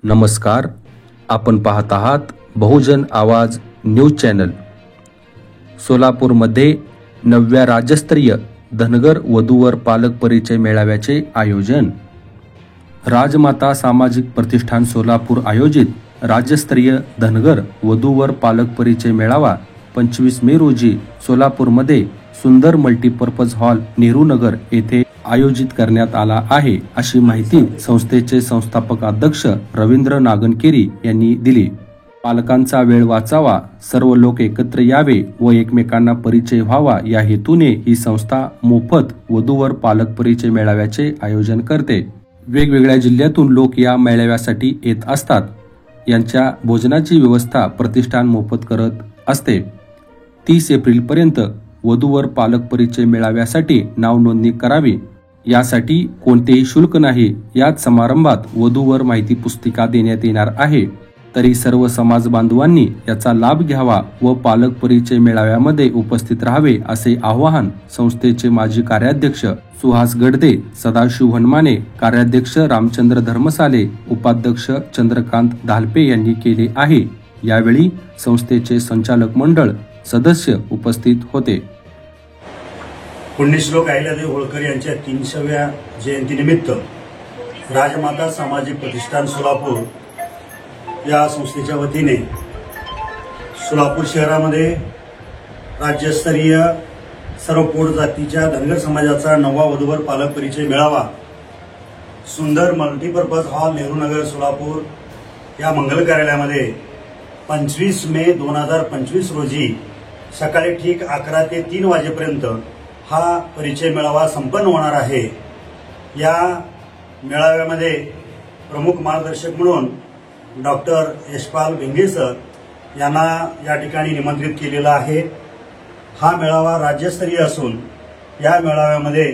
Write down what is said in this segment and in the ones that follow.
नमस्कार, आपण पाहत आहात बहुजन आवाज न्यूज चॅनल। सोलापूरमध्ये 9व्या राज्यस्तरीय धनगर वधूवर पालक परिचय मेळाव्याचे आयोजन। राजमाता सामाजिक प्रतिष्ठान सोलापूर आयोजित राज्यस्तरीय धनगर वधूवर पालक परिचय मेळावा 25 मे रोजी सोलापूरमध्ये सुंदर मल्टीपर्पज हॉल नेहरू नगर येथे आयोजित करण्यात आला आहे, अशी माहिती संस्थेचे संस्थापक अध्यक्ष रवींद्र नागनकेरी यांनी दिली। पालकांचा वेळ वाचावा, सर्व लोक एकत्र यावे व एकमेकांना परिचय व्हावा या हेतूने ही संस्था मोफत वधूवर पालक परिचय मेळाव्याचे आयोजन करते। वेगवेगळ्या जिल्ह्यातून लोक या मेळाव्यासाठी येत असतात। यांच्या भोजनाची व्यवस्था प्रतिष्ठान मोफत करत असते। 30 एप्रिल पर्यंत वधूवर पालक परिचय मेळाव्यासाठी नाव नोंदणी करावी। यासाठी कोणतेही शुल्क नाही। याच समारंभात वधूवर माहिती पुस्तिका देण्यात येणार आहे। तरी सर्व समाज बांधवांनी याचा लाभ घ्यावा व पालक परिचय मेळाव्यामध्ये उपस्थित राहावे, असे आवाहन संस्थेचे माजी कार्याध्यक्ष सुहास गडदे, सदाशिव हनुमाने, कार्याध्यक्ष रामचंद्र धर्मसाले, उपाध्यक्ष चंद्रकांत धालपे यांनी केले आहे। यावेळी संस्थेचे संचालक मंडळ सदस्य उपस्थित होते। पुण्यश्लोक अहिल्यादेवी होळकर यांच्या 300व्या जयंतीनिमित्त राजमाता सामाजिक प्रतिष्ठान सोलापूर या संस्थेच्या वतीने सोलापूर शहरामध्ये राज्यस्तरीय सर्व पोट जातीच्या धनगर समाजाचा 9वा वधूवर पालक परिचय मेळावा सुंदर मल्टीपर्पज हॉल नेहरू नगर सोलापूर या मंगल कार्यालयामध्ये 25 मे 2025 रोजी सकाळी ठीक 11 ते 3 वाजेपर्यंत हा परिचय मेळावा संपन्न होणार आहे। या मेळाव्यामध्ये प्रमुख मार्गदर्शक म्हणून डॉक्टर यशपाल भिंगे सर यांना या ठिकाणी निमंत्रित केलेला आहे। हा मेळावा राज्यस्तरीय असून या मेळाव्यामध्ये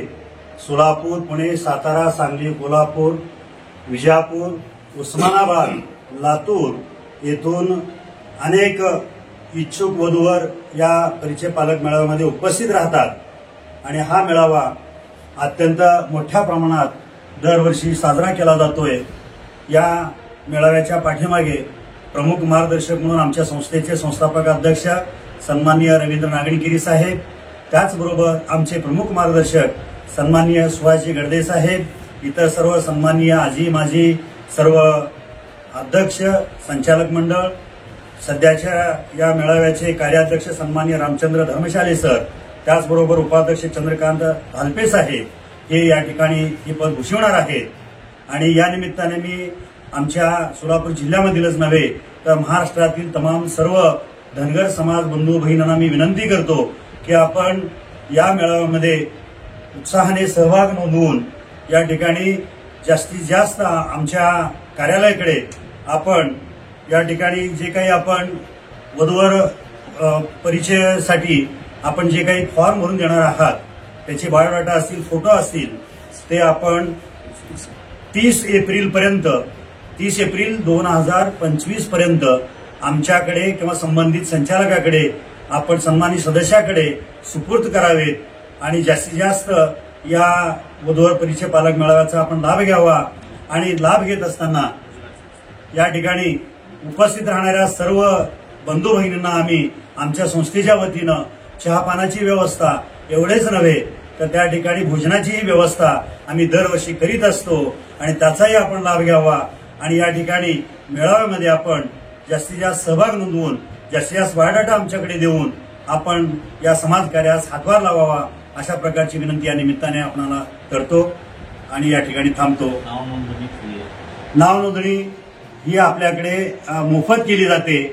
सोलापूर, पुणे, सातारा, सांगली, कोल्हापूर, विजापूर, उस्मानाबाद, लातूर येथून अनेक इच्छुक वधूवर या परिचय पालक मेळाव्यामध्ये उपस्थित राहतात आणि हा मेळावा अत्यंत मोठ्या प्रमाणात दरवर्षी साजरा केला जातोय। या मेळाव्याच्या पाठीमागे प्रमुख मार्गदर्शक म्हणून आमच्या संस्थेचे संस्थापक अध्यक्ष सन्माननीय रवींद्र नागनकेरी साहेब, त्याचबरोबर आमचे प्रमुख मार्गदर्शक सन्माननीय सुहासजी गडदे साहेब, इतर सर्व सन्माननीय आजी माजी सर्व अध्यक्ष, संचालक मंडळ, सध्याच्या या मेळाव्याचे कार्याध्यक्ष सन्माननीय रामचंद्र धर्मशाले सर, त्याचबरोबर उपाध्यक्ष चंद्रकांत धालपे साहेब हे या ठिकाणी ही पद भूषवणार आहेत। आणि या निमित्ताने मी आमच्या सोलापूर जिल्ह्यामधीलच नव्हे तर महाराष्ट्रातील तमाम सर्व धनगर समाज बंधू भगिनींना मी विनंती करतो की आपण या मेळाव्यामध्ये उत्साहाने सहभाग नोंदवून या ठिकाणी जास्तीत जास्त आमच्या कार्यालयाकडे आपण या ठिकाणी जे काही आपण वधूवर परिचयासाठी आपण जे काही फॉर्म भरून देणार आहात त्याचे बायोडाटा असतील, फोटो असतील, ते आपण 30 एप्रिल 2025 पर्यंत आमच्याकडे किंवा संबंधित संचालकाकडे आपण सन्मानित सदस्याकडे सुपूर्द करावेत आणि जास्तीत जास्त या वधूवर परिचय पालक मेळाव्याचा आपण लाभ घ्यावा। आणि लाभ घेत असताना या ठिकाणी उपस्थित राहणाऱ्या सर्व बंधू भगिनींना आम्ही आमच्या संस्थेच्या वतीनं चहापानाची व्यवस्था एवढेच नव्हे तर त्या ठिकाणी भोजनाचीही व्यवस्था आम्ही दरवर्षी करीत असतो आणि त्याचाही आपण लाभ घ्यावा। आणि या ठिकाणी मेळाव्यामध्ये आपण जास्तीत जास्त सहभाग नोंदवून जास्तीत जास्त बायोडाटा आमच्याकडे देऊन आपण या समाज कार्यास हातभार लावावा, अशा प्रकारची विनंती या निमित्ताने आपणाला करतो आणि या ठिकाणी थांबतो। नाव नोंदणी ही आपल्याकडे मोफत केली जाते।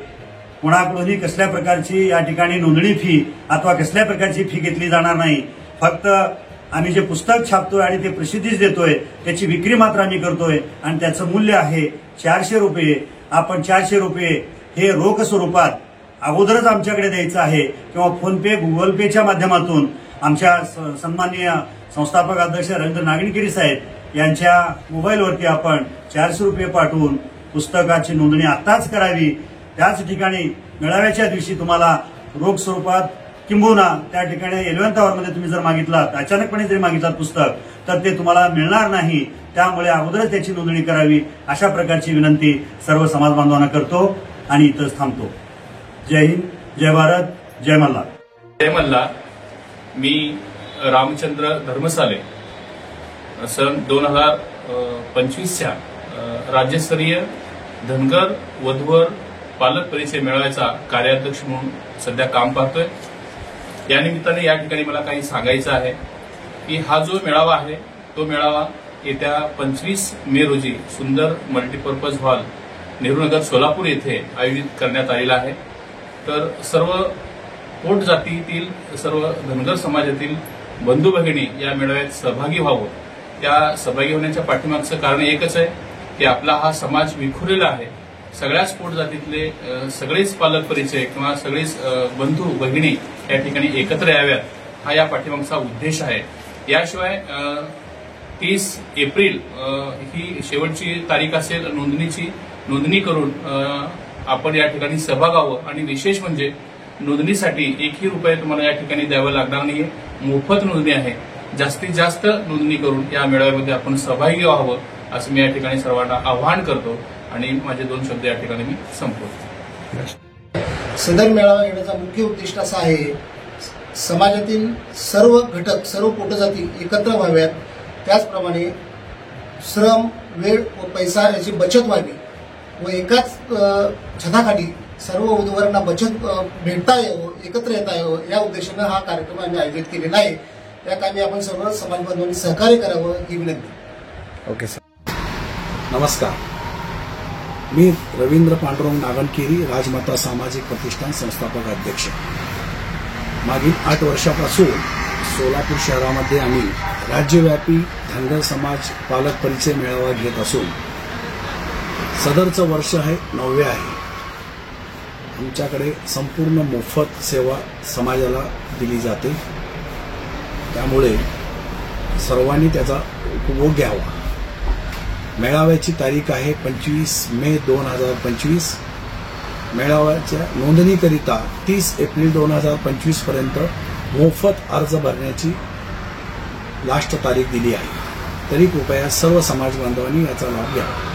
कोणाकडूनही कसल्या प्रकारची या ठिकाणी नोंदणी फी अथवा कसल्या प्रकारची फी घेतली जाणार नाही। फक्त आम्ही जे पुस्तक छापतोय आणि ते प्रसिद्धीस देतोय त्याची विक्री मात्र आम्ही करतोय आणि त्याचं मूल्य आहे 400 रुपये। आपण 400 रुपये हे रोख स्वरूपात अगोदरच आमच्याकडे द्यायचं आहे किंवा फोन पे, गुगल पेच्या माध्यमातून आमच्या सन्माननीय संस्थापक अध्यक्ष रवींद्र नागनकेरी साहेब यांच्या मोबाईलवरती आपण 400 रुपये पाठवून पुस्तकाची नोंदणी आत्ताच करावी। त्याच ठिकाणी मेळाव्याच्या दिवशी तुम्हाला रोख स्वरूपात किंबहुना त्या ठिकाणी 11th आवरमध्ये तुम्ही जर मागितलात, अचानकपणे जरी मागितलात पुस्तक, तर ते तुम्हाला मिळणार नाही। त्यामुळे अगोदरच त्याची नोंदणी करावी अशा प्रकारची विनंती सर्व समाज बांधवांना करतो आणि इथंच थांबतो. जय हिंद, जय भारत, जय मल्हार. जय मल्हार. मी रामचंद्र धर्मसाले सन 2025च्या राज्यस्तरीय धनगर वधूवर पालक परिचय मेळाव्याचा कार्याध्यक्ष म्हणून सध्या काम पाहतोय. या निमित्ताने या ठिकाणी मला काही सांगायचं आहे की हा जो मेळावा आहे तो मेळावा येत्या 25 मे रोजी सुंदर मल्टीपर्पज हॉल नेहरूनगर सोलापूर येथे आयोजित करण्यात आलेला आहे. तर सर्व पोट जातीतील सर्व धनगर समाजातील बंधू भगिनी या मेळाव्यात सहभागी व्हावं. त्या सहभागी होण्याच्या पाठीमागचं कारण एकच आहे की आपला हा समाज विखुरलेला आहे. सगळ्याच पोट जातीतले सगळेच पालक परिचय किंवा सगळेच बंधू भगिनी या ठिकाणी एकत्र याव्यात हा या पाठीमागचा उद्देश आहे. याशिवाय 30 एप्रिल ही शेवटची तारीख असेल नोंदणीची. नोंदणी करून आपण या ठिकाणी सहभाग व्हावं आणि विशेष म्हणजे नोंदणीसाठी 1ही रुपये तुम्हाला या ठिकाणी द्यावं लागणार नाहीये. मोफत नोंदणी आहे. जास्तीत जास्त नोंदणी करून या मेळाव्यामध्ये आपण सहभागी व्हावं असं मी या ठिकाणी सर्वांना आवाहन करतो आणि माझे 2 शब्द या ठिकाणी मी संपवतो. सदर मेळावा घेण्याचा मुख्य उद्दिष्ट असा आहे समाजातील सर्व घटक सर्व पोटजाती एकत्र व्हाव्यात. त्याचप्रमाणे श्रम वेळ व पैसा याची बचत व्हावी व एकाच छताखाली सर्व वधूवरांना बचत भेटता यावं एकत्र येता यावं या उद्देशानं हा कार्यक्रम आम्ही आयोजित केलेला आहे. या कामी आपण सर्व समाज बांधवांनी सहकार्य करावं ही विनंती. Okay sir. नमस्कार. मी रवींद्र पांडुरंग नागनकेरी राजमाता सामाजिक प्रतिष्ठान संस्थापक अध्यक्ष. मागील 8 वर्षापासून सोलापूर शहरामध्ये आम्ही राज्यव्यापी धनगर समाज पालक परिचय मेळावा घेत असून सदरचं वर्ष आहे 9वे आहे. आमच्याकडे संपूर्ण मोफत सेवा समाजाला दिली जाते. त्यामुळे सर्वांनी त्याचा उपभोग घ्यावा. मेळाव्याची तारीख आहे 25 मे 2025. मेळाव्याच्या नोंदणीकरिता 30 एप्रिल 2025 पर्यंत मोफत अर्ज भरण्याची लास्ट तारीख दिली आहे. तरी कृपया सर्व समाज बांधवांनी याचा लाभ घ्यावा.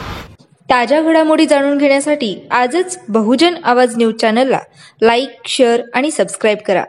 ताज्या घडामोडी जाणून घेण्यासाठी आजच बहुजन आवाज न्यूज चॅनलला लाईक, शेअर आणि सबस्क्राईब करा.